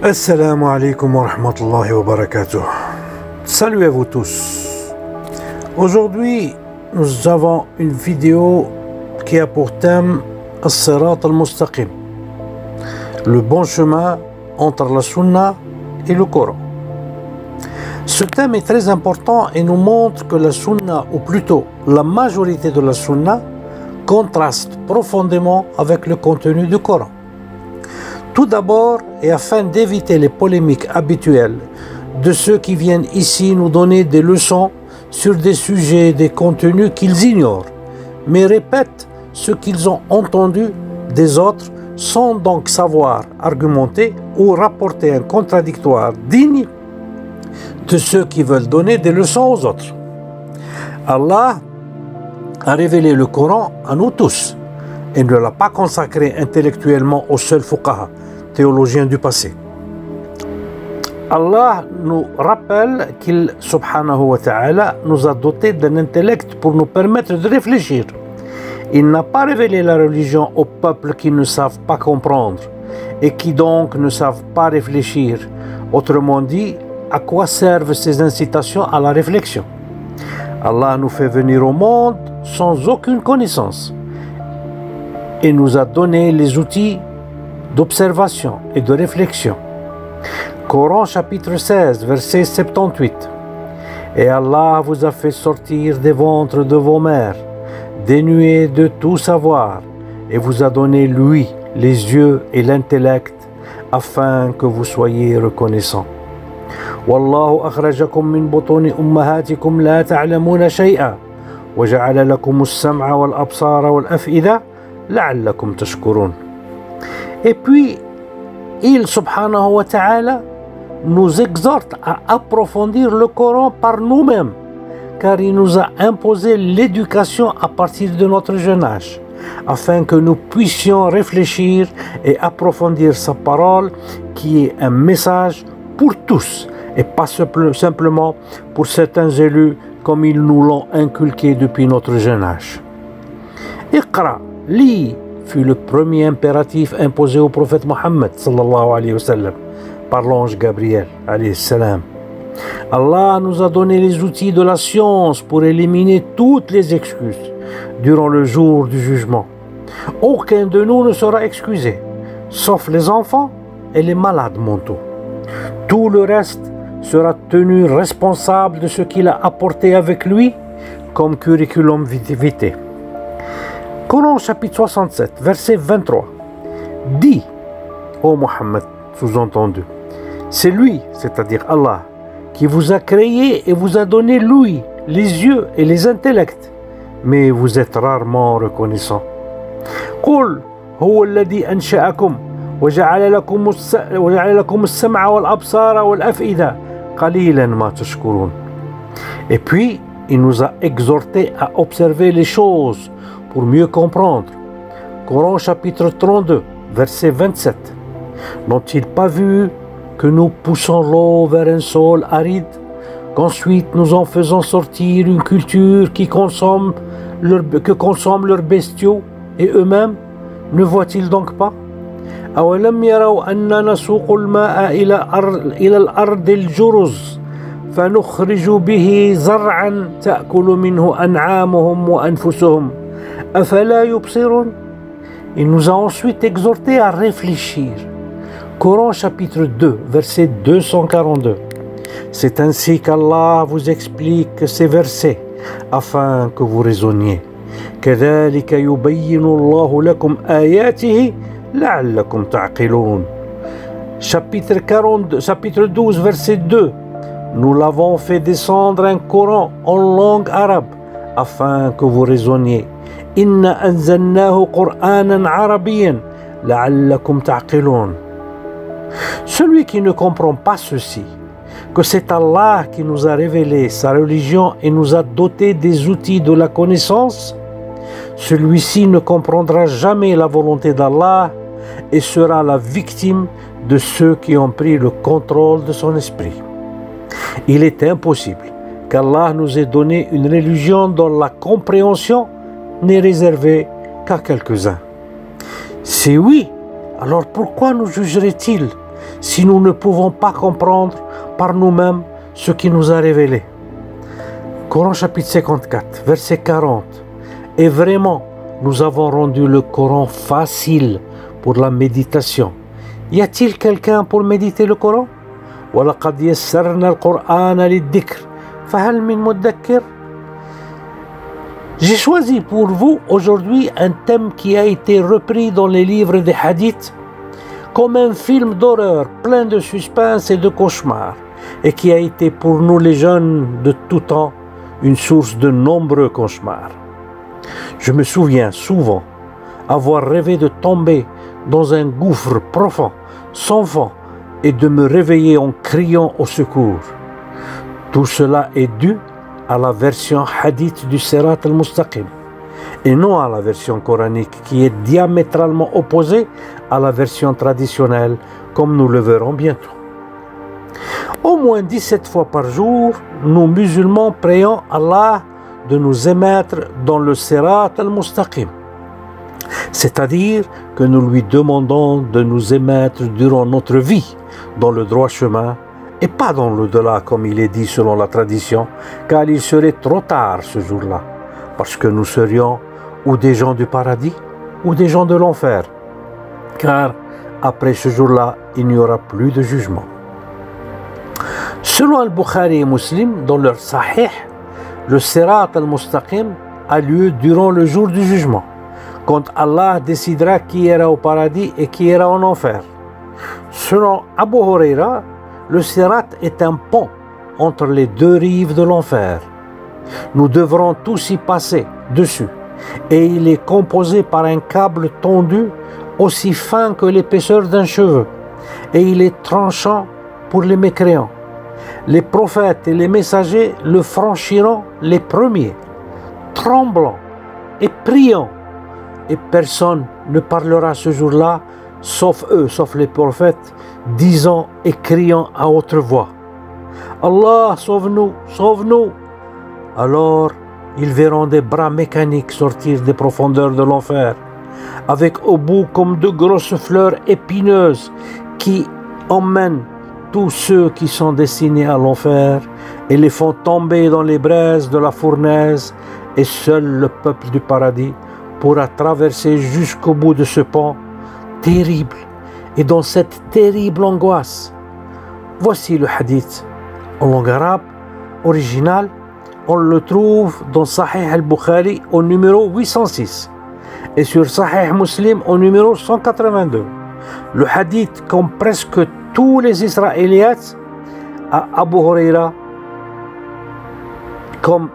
Assalamu alaikum wa rahmatullahi wa barakatuh. Salut à vous tous. Aujourd'hui, nous avons une vidéo qui a pour thème As-Sirat al-Mustaqim, le bon chemin entre la Sunna et le Coran. Ce thème est très important et nous montre que la Sunna, ou plutôt la majorité de la Sunna, contraste profondément avec le contenu du Coran. Tout d'abord, et afin d'éviter les polémiques habituelles de ceux qui viennent ici nous donner des leçons sur des sujets, des contenus qu'ils ignorent, mais répètent ce qu'ils ont entendu des autres sans donc savoir argumenter ou rapporter un contradictoire digne de ceux qui veulent donner des leçons aux autres. Allah a révélé le Coran à nous tous et ne l'a pas consacré intellectuellement aux seuls fuqaha, théologiens du passé. Allah nous rappelle qu'il, subhanahu wa ta'ala, nous a dotés d'un intellect pour nous permettre de réfléchir. Il n'a pas révélé la religion aux peuples qui ne savent pas comprendre et qui donc ne savent pas réfléchir. Autrement dit, à quoi servent ces incitations à la réflexion? Allah nous fait venir au monde sans aucune connaissance et nous a donné les outils d'observation et de réflexion. Coran chapitre 16, verset 78. Et Allah vous a fait sortir des ventres de vos mères, dénués de tout savoir, et vous a donné lui, les yeux et l'intellect, afin que vous soyez reconnaissants. Wallahu akhrajakum min butuni ummahatikum la ta'lamuna shay'a, wa ja'ala lakum as-sam'a wal absara wal af'ida la'allakum tashkurun. Et puis, il, subhanahu wa ta'ala, nous exhorte à approfondir le Coran par nous-mêmes, car il nous a imposé l'éducation à partir de notre jeune âge, afin que nous puissions réfléchir et approfondir sa parole, qui est un message pour tous, et pas simplement pour certains élus, comme ils nous l'ont inculqué depuis notre jeune âge. Iqra, lis, fut le premier impératif imposé au prophète Mohammed sallallahu alayhi wa sallam par l'ange Gabriel alayhi salam. Allah nous a donné les outils de la science pour éliminer toutes les excuses durant le jour du jugement. Aucun de nous ne sera excusé, sauf les enfants et les malades mentaux. Tout le reste sera tenu responsable de ce qu'il a apporté avec lui comme curriculum vitae. Coran chapitre 67, verset 23. Dis, ô Mohammed, sous-entendu, c'est lui, c'est-à-dire Allah, qui vous a créé et vous a donné l'ouïe, les yeux et les intellects, mais vous êtes rarement reconnaissants. قل هو الذي أنشأكم وجعل لكم السمع والأبصار والأفئدة قليلا ما تشكرون. Et puis, il nous a exhortés à observer les choses pour mieux comprendre. Coran chapitre 32, verset 27. N'ont-ils pas vu que nous poussons l'eau vers un sol aride, qu'ensuite nous en faisons sortir une culture qui consomment leurs bestiaux et eux-mêmes? Ne voient-ils donc pas? أولم يروا أننا نسوق الماء إلى الأرض الجرز فنخرج به زرعا تأكل منه أنعامهم وأنفسهم أفلا يبصرون. Il nous a ensuite exhortés à réfléchir. Coran chapitre 2, verset 242. C'est ainsi qu'Allah vous explique ces versets afin que vous raisonniez. كذلك يبين الله لكم آياته لعلكم تعقلون. Chapitre 12, verset 2. Nous l'avons fait descendre un Coran en langue arabe afin que vous raisonniez. إنا أنزلناه قرآنا عربيا لعلكم تعقلون. Celui qui ne comprend pas ceci, que c'est Allah qui nous a révélé sa religion et nous a doté des outils de la connaissance, celui-ci ne comprendra jamais la volonté d'Allah et sera la victime de ceux qui ont pris le contrôle de son esprit. Il est impossible qu'Allah nous ait donné une religion dont la compréhension n'est réservée qu'à quelques-uns. Si oui, alors pourquoi nous jugerait-il si nous ne pouvons pas comprendre par nous-mêmes ce qui nous a révélé. Coran chapitre 54, verset 40. Et vraiment, nous avons rendu le Coran facile pour la méditation. Y a-t-il quelqu'un pour méditer le Coran? وَلَقَدْ يَسَّرْنَا الْقُرْآنَ لِلذِّكْرِ فَهَلْ مِن مُدَّكِّرٍ. J'ai choisi pour vous aujourd'hui un thème qui a été repris dans les livres des hadiths comme un film d'horreur plein de suspense et de cauchemars et qui a été pour nous les jeunes de tout temps une source de nombreux cauchemars. Je me souviens souvent avoir rêvé de tomber dans un gouffre profond, sans fond, et de me réveiller en criant au secours. Tout cela est dû à la version hadith du Sirat al-Mustaqim et non à la version coranique qui est diamétralement opposée à la version traditionnelle, comme nous le verrons bientôt. Au moins 17 fois par jour, nous musulmans prions Allah de nous émettre dans le Sirat al-Mustaqim, c'est-à-dire que nous lui demandons de nous émettre durant notre vie dans le droit chemin et pas dans l'au-delà comme il est dit selon la tradition, car il serait trop tard ce jour-là, parce que nous serions ou des gens du paradis ou des gens de l'enfer, car après ce jour-là, il n'y aura plus de jugement. Selon Al-Bukhari et Muslim, dans leur Sahih, le Sirat al-Mustaqim a lieu durant le jour du jugement, quand Allah décidera qui ira au paradis et qui ira en enfer. Selon Abu Huraira, le Sirat est un pont entre les deux rives de l'enfer. Nous devrons tous y passer dessus et il est composé par un câble tendu aussi fin que l'épaisseur d'un cheveu et il est tranchant pour les mécréants. Les prophètes et les messagers le franchiront les premiers, tremblants et priants, et personne ne parlera ce jour-là, sauf eux, sauf les prophètes, disant et criant à haute voix: Allah, sauve-nous, sauve-nous! Alors, ils verront des bras mécaniques sortir des profondeurs de l'enfer, avec au bout comme de grosses fleurs épineuses qui emmènent tous ceux qui sont destinés à l'enfer et les font tomber dans les braises de la fournaise, et seul le peuple du paradis pourra traverser jusqu'au bout de ce pont terrible et dans cette terrible angoisse. Voici le hadith en langue arabe originale. On le trouve dans Sahih al-Bukhari au numéro 806 et sur Sahih Muslim au numéro 182. Le hadith, comme presque tous les Israélites, a Abu Huraira comme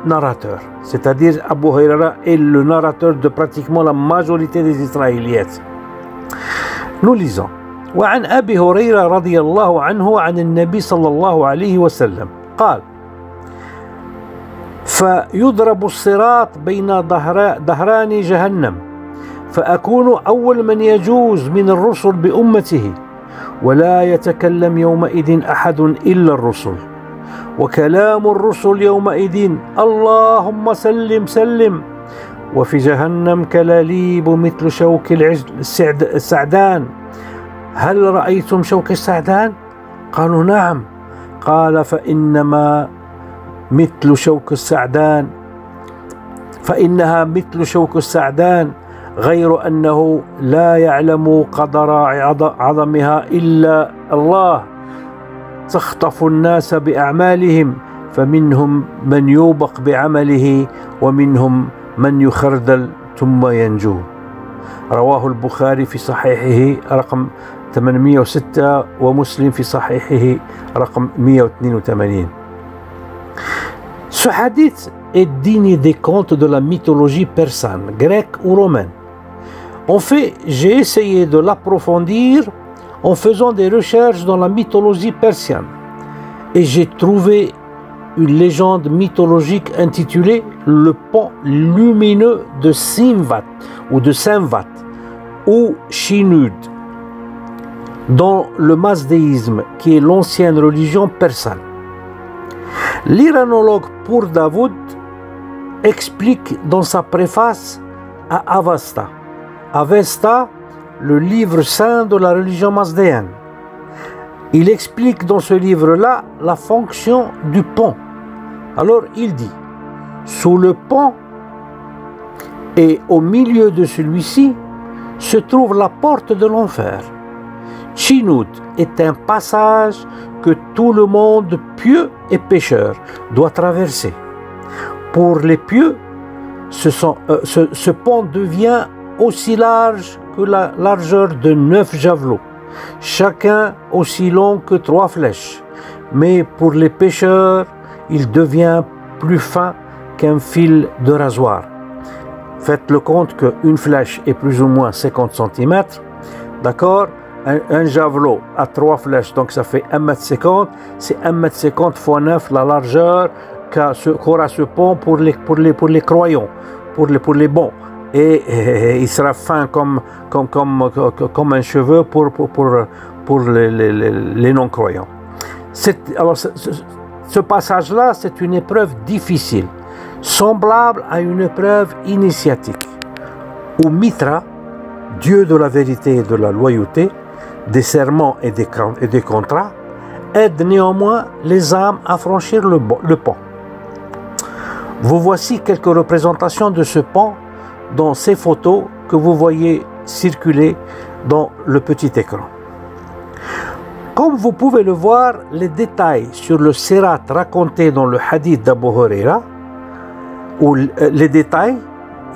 narrateur. C'est-à-dire Abu Huraira est le narrateur de pratiquement la majorité des Israélites. Nous lisons: وعن أبي هريرة رضي الله عنه عن النبي صلى الله عليه وسلم قال: فيضرب الصراط بين ظهران جهنم فأكون أول من يجوز من الرسل بأمته ولا يتكلم يومئذ أحد إلا الرسل وكلام الرسل يومئذ اللهم سلم سلم وفي جهنم كلاليب مثل شوك السعدان هل رأيتم شوك السعدان؟ قالوا نعم. قال فإنها مثل شوك السعدان غير أنه لا يعلم قدر عظمها إلا الله تخطف الناس بأعمالهم فمنهم من يوبق بعمله ومنهم من يخردل ثم ينجو. رواه البخاري في صحيحه رقم 806 ومسلم في صحيحه رقم 182. Ce hadith est digne des contes de la mythologie persane, grecque ou romaine. En fait, j'ai essayé de l'approfondir en faisant des recherches dans la mythologie persienne et j'ai trouvé une légende mythologique intitulée le pont lumineux de Simvat ou Shinud dans le mazdéisme qui est l'ancienne religion persane. L'iranologue Pour Daoud explique dans sa préface à Avesta, le livre saint de la religion mazdéenne, Il explique dans ce livre-là la fonction du pont. Alors il dit, sous le pont et au milieu de celui-ci se trouve la porte de l'enfer. Chinout est un passage que tout le monde pieux et pécheur doit traverser. Pour les pieux, ce pont devient aussi large que la largeur de 9 javelots, chacun aussi long que 3 flèches. Mais pour les pécheurs, il devient plus fin qu'un fil de rasoir. Faites le compte qu'une flèche est plus ou moins 50 cm, d'accord? Un javelot à 3 flèches, donc ça fait 1,50 m, c'est 1,50 m fois 9 la largeur qu'aura ce pont pour les croyants, pour les bons. Et il sera fin comme un cheveu pour les non-croyants. Alors, ce passage-là, c'est une épreuve difficile, semblable à une épreuve initiatique, où Mitra, Dieu de la vérité et de la loyauté, des serments et des contrats, aide néanmoins les âmes à franchir le pont. Vous voici quelques représentations de ce pont dans ces photos que vous voyez circuler dans le petit écran. Comme vous pouvez le voir, les détails sur le Sirat racontés dans le hadith d'Abu Huraira, les détails,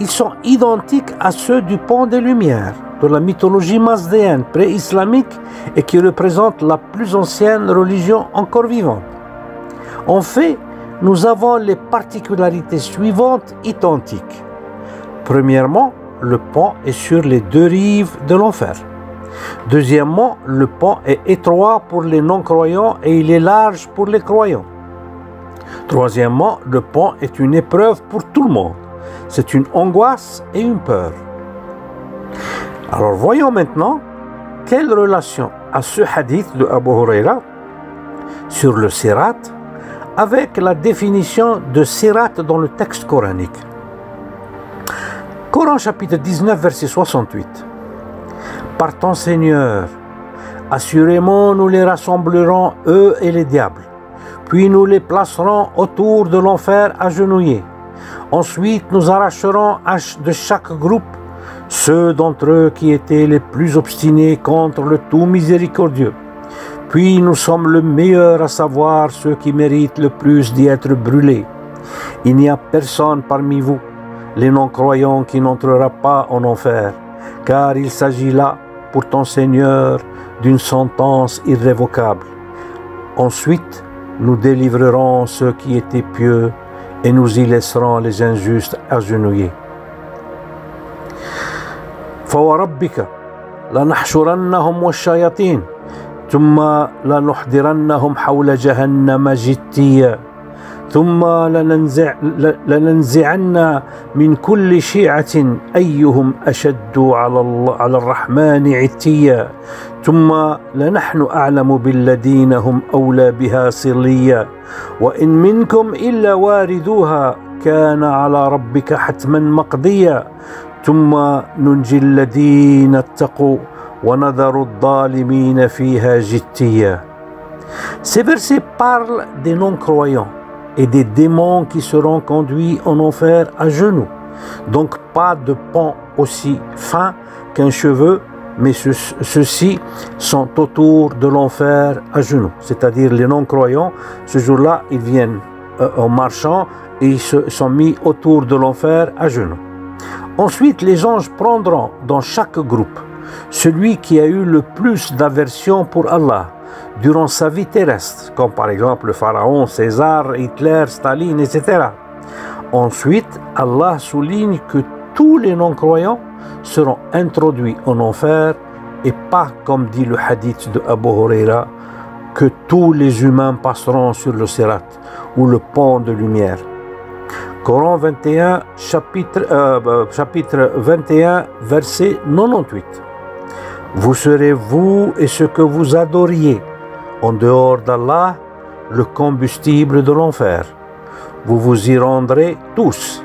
ils sont identiques à ceux du pont des Lumières, de la mythologie mazdéenne pré-islamique et qui représente la plus ancienne religion encore vivante. En fait, nous avons les particularités suivantes identiques. Premièrement, le pont est sur les 2 rives de l'enfer. Deuxièmement, le pont est étroit pour les non-croyants et il est large pour les croyants. Troisièmement, le pont est une épreuve pour tout le monde. C'est une angoisse et une peur. Alors voyons maintenant quelle relation a ce hadith de Abu Huraira sur le Sirat avec la définition de Sirat dans le texte coranique. Coran chapitre 19 verset 68. Par ton Seigneur, assurément nous les rassemblerons, eux et les diables, puis nous les placerons autour de l'enfer agenouillés. Ensuite nous arracherons de chaque groupe ceux d'entre eux qui étaient les plus obstinés contre le tout miséricordieux. Puis nous sommes le meilleur, à savoir ceux qui méritent le plus d'y être brûlés. Il n'y a personne parmi vous, les non-croyants, qui n'entrera pas en enfer, car il s'agit là, pour ton Seigneur, d'une sentence irrévocable. Ensuite, nous délivrerons ceux qui étaient pieux et nous y laisserons les injustes agenouillés. فوربك لنحشرنهم والشياطين ثم لنحضرنهم حول جهنم جثيا ثم لننزعن من كل شيعة أيهم أشد على الرحمن عتيا ثم لنحن أعلم بالذين هم أولى بها صليا وإن منكم إلا واردوها كان على ربك حتما مقضيا ثم ننجي الذين اتقوا ونذر الظالمين فيها جثيا. Ces versets parlent des non-croyants et des démons qui seront conduits en enfer à genoux. Donc pas de pont aussi fin qu'un cheveu, mais ceux-ci sont autour de l'enfer à genoux. C'est-à-dire les non-croyants, ce jour-là, ils viennent en marchant et ils se sont mis autour de l'enfer à genoux. Ensuite, les anges prendront dans chaque groupe celui qui a eu le plus d'aversion pour Allah durant sa vie terrestre, comme par exemple le pharaon, César, Hitler, Staline, etc. Ensuite, Allah souligne que tous les non-croyants seront introduits en enfer et pas, comme dit le hadith de Abu Huraira, que tous les humains passeront sur le Sirat ou le pont de lumière. Coran 21, chapitre 21, verset 98. Vous serez, vous et ce que vous adoriez, en dehors d'Allah, le combustible de l'enfer. Vous vous y rendrez tous.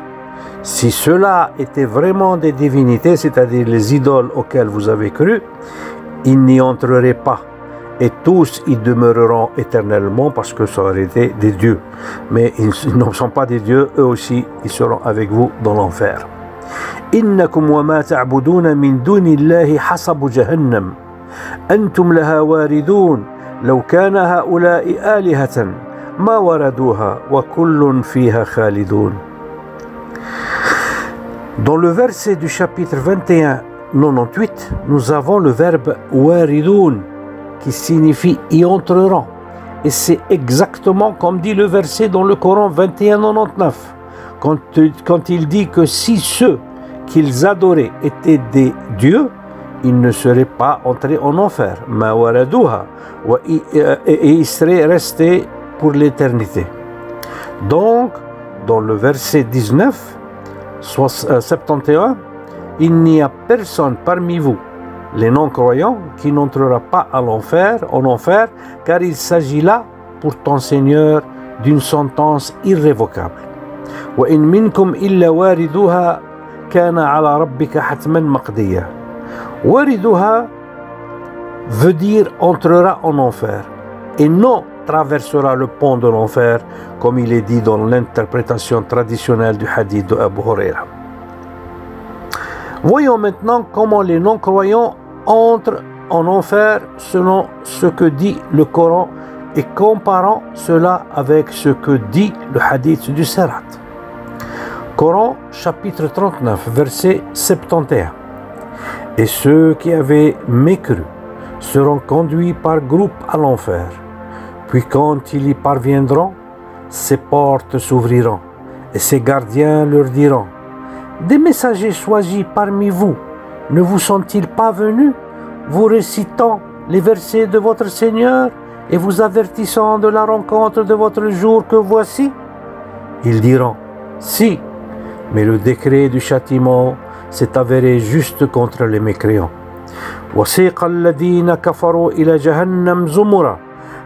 Si cela était vraiment des divinités, c'est-à-dire les idoles auxquelles vous avez cru, ils n'y entreraient pas et tous y demeureront éternellement parce que ça aurait été des dieux. Mais ils ne sont pas des dieux, eux aussi, ils seront avec vous dans l'enfer. إنكم وما تعبدون من دون الله حصب جهنم أنتم لها واردون لو كان هؤلاء آلهة ما وردوها وكل فيها خالدون. Dans le verset du chapitre 21, 98, nous avons le verbe waridun qui signifie y entreront. Et c'est exactement comme dit le verset dans le Coran 21, 99, quand il dit que si ceux qu'ils adoraient étaient des dieux, ils ne seraient pas entrés en enfer. Ma waradouha, et ils seraient restés pour l'éternité. Donc, dans le verset 19, 71, il n'y a personne parmi vous, les non-croyants, qui n'entrera pas en enfer, car il s'agit là, pour ton Seigneur, d'une sentence irrévocable. وَإِن مِّنكُمْ إِلَّا وَارِدُهَا كَانَ عَلَى رَبِّكَ حَتْمًا مَقْضِيًّا. Wariduha veut dire entrera en enfer, et non traversera le pont de l'enfer, comme il est dit dans l'interprétation traditionnelle du hadith de Abu Huraira. Voyons maintenant comment les non-croyants entrent en enfer selon ce que dit le Coran et comparant cela avec ce que dit le hadith du Sirat. Coran chapitre 39 verset 71. Et ceux qui avaient mécru seront conduits par groupe à l'enfer. Puis quand ils y parviendront, ses portes s'ouvriront et ses gardiens leur diront: des messagers choisis parmi vous ne vous sont-ils pas venus, vous récitant les versets de votre Seigneur et vous avertissant de la rencontre de votre jour que voici? Ils diront: si, mais le décret du châtiment s'est avéré juste contre les mécréants. وسيق الذين كفروا إلى جهنم زمرا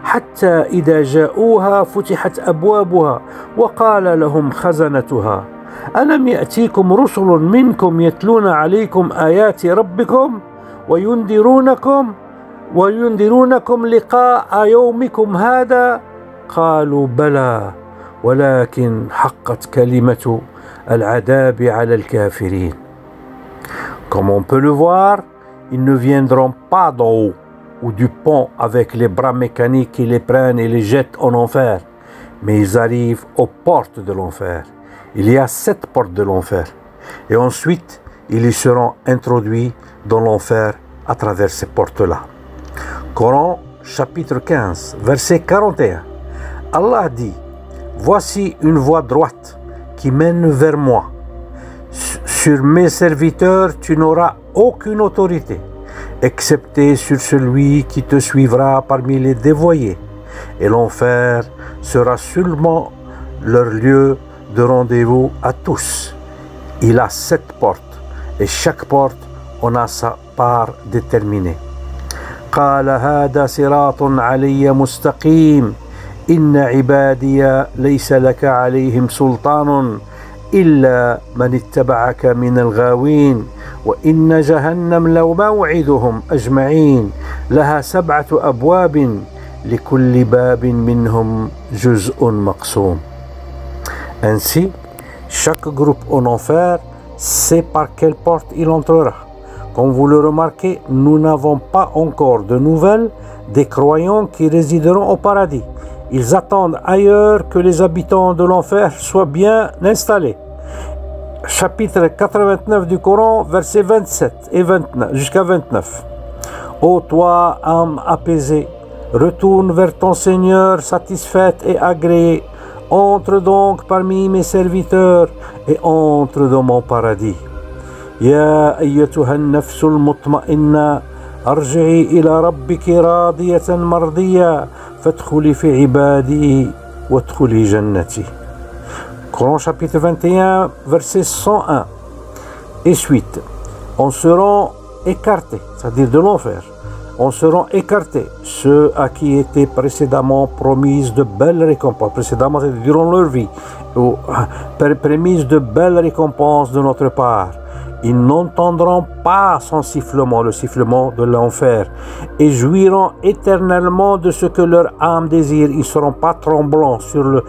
حتى إذا جاءوها فتحت أبوابها وقال لهم خزنتها ألم يأتيكم رسل منكم يتلون عليكم آيات ربكم وينذرونكم لقاء يومكم هذا قالوا بلى ولكن حقت كلمة العذاب على الكافرين. Comme on peut le voir, ils ne viendront pas d'en haut ou du pont avec les bras mécaniques qui les prennent et les jettent en enfer, mais ils arrivent aux portes de l'enfer. Il y a 7 portes de l'enfer, et ensuite ils y seront introduits dans l'enfer à travers ces portes-là. Coran chapitre 15 verset 41. Allah dit: voici une voie droite qui mène vers moi. Sur mes serviteurs, tu n'auras aucune autorité, excepté sur celui qui te suivra parmi les dévoyés. Et l'enfer sera seulement leur lieu de rendez-vous à tous. Il a 7 portes, et chaque porte en a sa part déterminée. قال هذا صراط علي مستقيم إن عبادي ليس لك عليهم سلطان إلا من اتبعك من الغاوين وإن جهنم لموعدهم أجمعين لها 7 أبواب لكل باب منهم جزء مقسوم. Ainsi, chaque groupe en enfer sait par quelle porte il entrera. Comme vous le remarquez, nous n'avons pas encore de nouvelles des croyants qui résideront au paradis. Ils attendent ailleurs que les habitants de l'enfer soient bien installés. Chapitre 89 du Coran, versets 27 et 29 jusqu'à 29. Ô toi, âme apaisée, retourne vers ton Seigneur satisfaite et agréée. Entre donc parmi mes serviteurs et entre dans mon paradis. يا أيتها النفس المطمئنة ارجعي إلى ربك راضية مرضية فادخلي في عبادي وادخلي جنتي. Coran chapitre 21 verset 101 et suite. On seront écartés, c'est-à-dire de l'enfer. On seront écartés ceux à qui étaient précédemment promises de belles récompenses, précédemment durant leur vie, ou promises de belles récompenses de notre part. ils n'entendront pas son sifflement, le sifflement de l'enfer, et jouiront éternellement de ce que leur âme désire. Ils ne seront pas tremblants sur le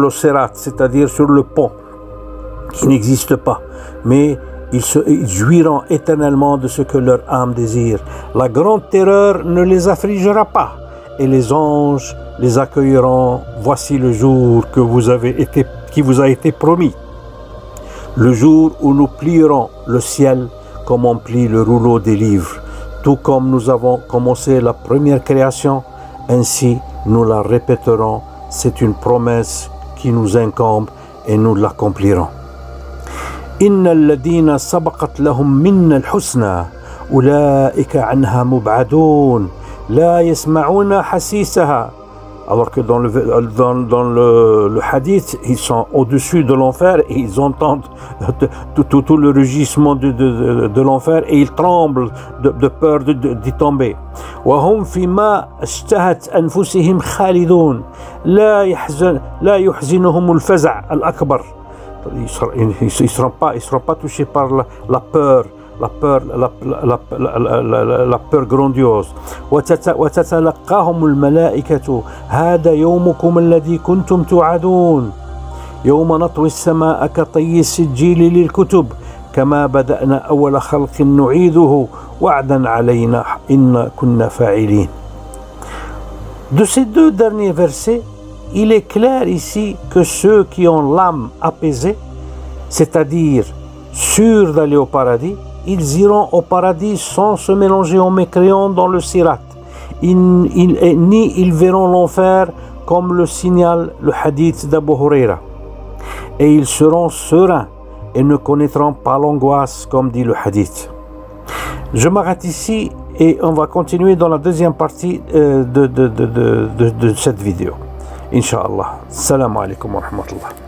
sirat, c'est-à-dire sur le pont, qui n'existe pas, mais ils jouiront éternellement de ce que leur âme désire. La grande terreur ne les affligera pas, et les anges les accueilleront. Voici le jour qui vous a été promis. Le jour où nous plierons le ciel comme on plie le rouleau des livres. Tout comme nous avons commencé la première création, ainsi nous la répéterons. C'est une promesse qui nous incombe et nous l'accomplirons. إن الذين سبقت لهم منا الحسنى أولئك عنها مبعدون لا يسمعون حسيسها. Alors que dans le hadith, ils sont au-dessus de l'enfer et ils entendent tout le rugissement de l'enfer et ils tremblent de peur d'y tomber. وهم فيما اشتهت أنفسهم خالدون لا يحزنهم الفزع الأكبر. Ils ne seront pas touchés par la peur. La peur grandiose. وتتلقاهم الملائكة هذا يومكم الذي كنتم توعدون يوم نطوي السماء كطي السجيل للكتب كما بدأنا أول خلق نعيده وعدا علينا إن كنا فاعلين. De ces deux derniers versets, il est clair ici que ceux qui ont l'âme apaisée, c'est-à-dire sûrs d'aller au paradis, ils iront au paradis sans se mélanger aux mécréants dans le sirat. Ni ils verront l'enfer comme le signale le hadith d'Abu Huraira. Et ils seront sereins et ne connaîtront pas l'angoisse comme dit le hadith. Je m'arrête ici et on va continuer dans la deuxième partie de cette vidéo. Inch'Allah. Salam alaikum wa rahmatullah.